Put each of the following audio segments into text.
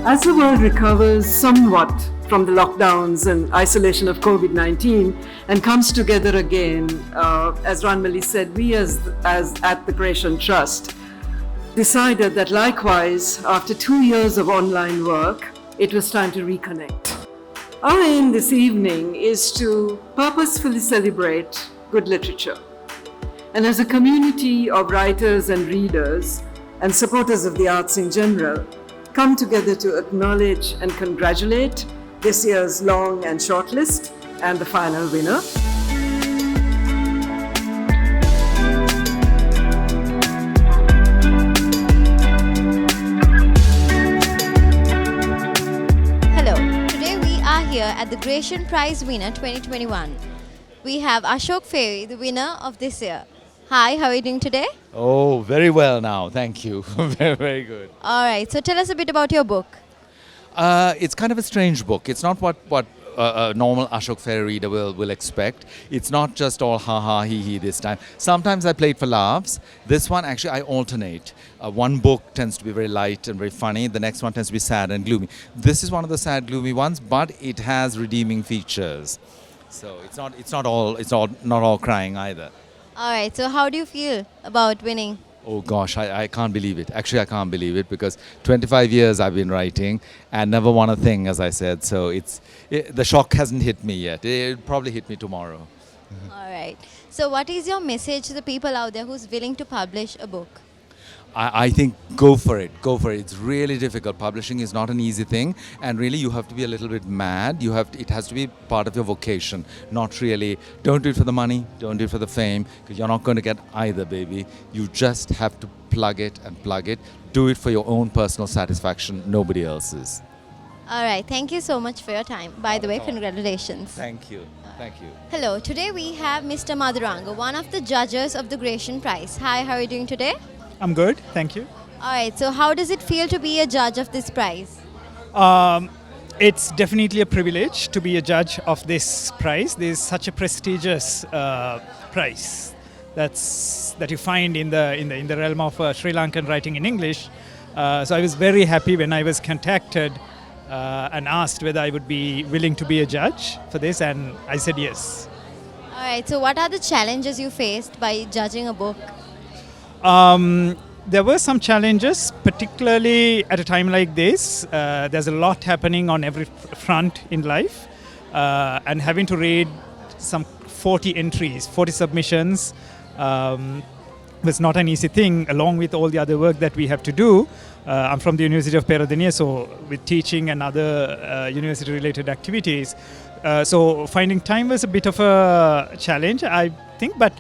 As the world recovers somewhat from the lockdowns and isolation of COVID-19 and comes together again, as Ranmali said, we as at the Graetian Trust decided that likewise, after 2 years of online work, it was time to reconnect. Our aim this evening is to purposefully celebrate good literature. And as a community of writers and readers and supporters of the arts in general, come together to acknowledge and congratulate this year's long and short list and the final winner. Hello, today we are here at the Graetian Prize winner 2021. We have Ashok Fairy, the winner of this year. Hi, how are you doing today? Oh, very well now. Thank you. Very, very good. All right, so tell us a bit about your book. It's kind of a strange book. It's not what a normal Ashok Fair reader will expect. It's not just all ha ha he he this time. Sometimes I play it for laughs. This one actually I alternate. One book tends to be very light and very funny. The next one tends to be sad and gloomy. This is one of the sad, gloomy ones, but it has redeeming features. So it's not all crying either. All right, so how do you feel about winning? Oh gosh, I can't believe it. Actually, I can't believe it because 25 years I've been writing and never won a thing, as I said. So the shock hasn't hit me yet. It'll probably hit me tomorrow. All right, so what is your message to the people out there who's willing to publish a book? I think go for it. Go for it. It's really difficult. Publishing is not an easy thing, and really you have to be a little bit mad. It has to be part of your vocation. Not really. Don't do it for the money. Don't do it for the fame, because you're not going to get either, baby. You just have to plug it and plug it. Do it for your own personal satisfaction, nobody else's. All right, thank you so much for your time. By the way, congratulations. Thank you. Thank you. Hello, today we have Mr. Madhuranga, one of the judges of the Graetian Prize. Hi, how are you doing today? I'm good, thank you. All right, so how does it feel to be a judge of this prize? It's definitely a privilege to be a judge of this prize. This is such a prestigious prize that you find in the realm of Sri Lankan writing in English. So I was very happy when I was contacted and asked whether I would be willing to be a judge for this, and I said yes. All right, so what are the challenges you faced by judging a book? There were some challenges, particularly at a time like this. There's a lot happening on every front in life, and having to read some 40 entries, 40 submissions was not an easy thing, along with all the other work that we have to do. I'm from the University of Peradeniya, so with teaching and other university-related activities. So finding time was a bit of a challenge, I think, but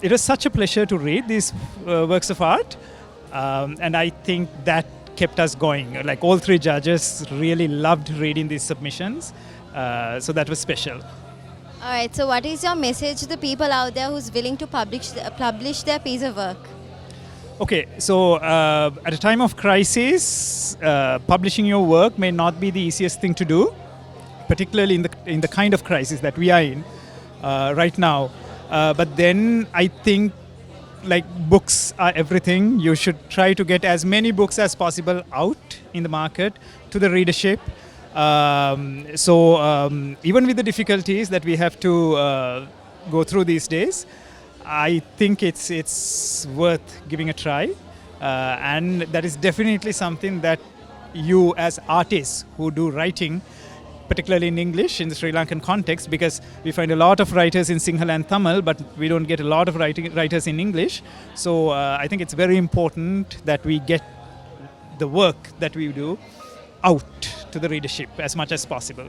it was such a pleasure to read these works of art, and I think that kept us going. Like all three judges really loved reading these submissions, so that was special. All right, so what is your message to the people out there who's willing to publish their piece of work? Okay, so at a time of crisis, publishing your work may not be the easiest thing to do, particularly in the kind of crisis that we are in right now. But then I think like books are everything. You should try to get as many books as possible out in the market to the readership. So even with the difficulties that we have to go through these days, I think it's worth giving a try. And that is definitely something that you as artists who do writing, particularly in English, in the Sri Lankan context, because we find a lot of writers in Sinhala and Tamil, but we don't get a lot of writers in English. So I think it's very important that we get the work that we do out to the readership as much as possible.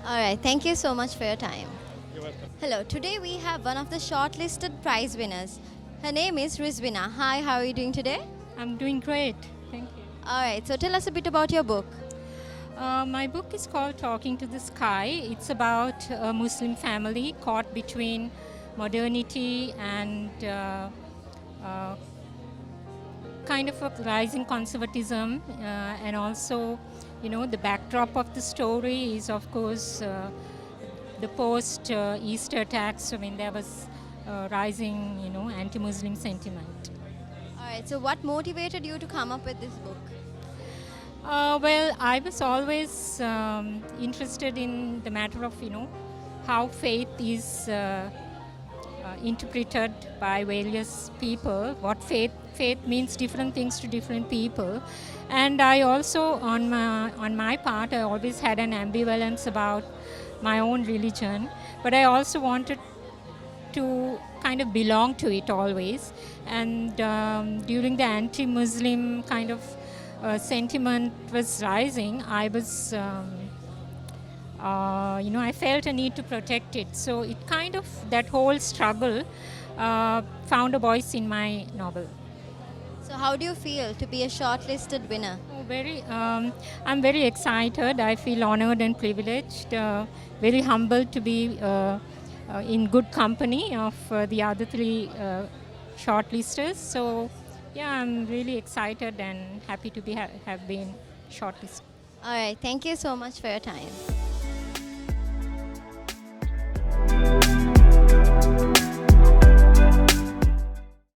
All right, thank you so much for your time. You're welcome. Hello, today we have one of the shortlisted prize winners. Her name is Rizvina. Hi, how are you doing today? I'm doing great, thank you. All right, so tell us a bit about your book. My book is called Talking to the Sky. It's about a Muslim family caught between modernity and kind of a rising conservatism, and also, the backdrop of the story is, of course, the post-Easter attacks. I mean, there was rising, anti-Muslim sentiment. All right, so what motivated you to come up with this book? Well, I was always interested in the matter of, how faith is interpreted by various people. What faith means different things to different people, and I also, on my part, I always had an ambivalence about my own religion, but I also wanted to kind of belong to it always. And during the anti-Muslim kind of sentiment was rising, I was, I felt a need to protect it. So it kind of, that whole struggle found a voice in my novel. So, how do you feel to be a shortlisted winner? I'm very excited. I feel honored and privileged, very humbled to be in good company of the other three shortlisters. So, yeah, I'm really excited and happy to have been shortlisted. All right, thank you so much for your time.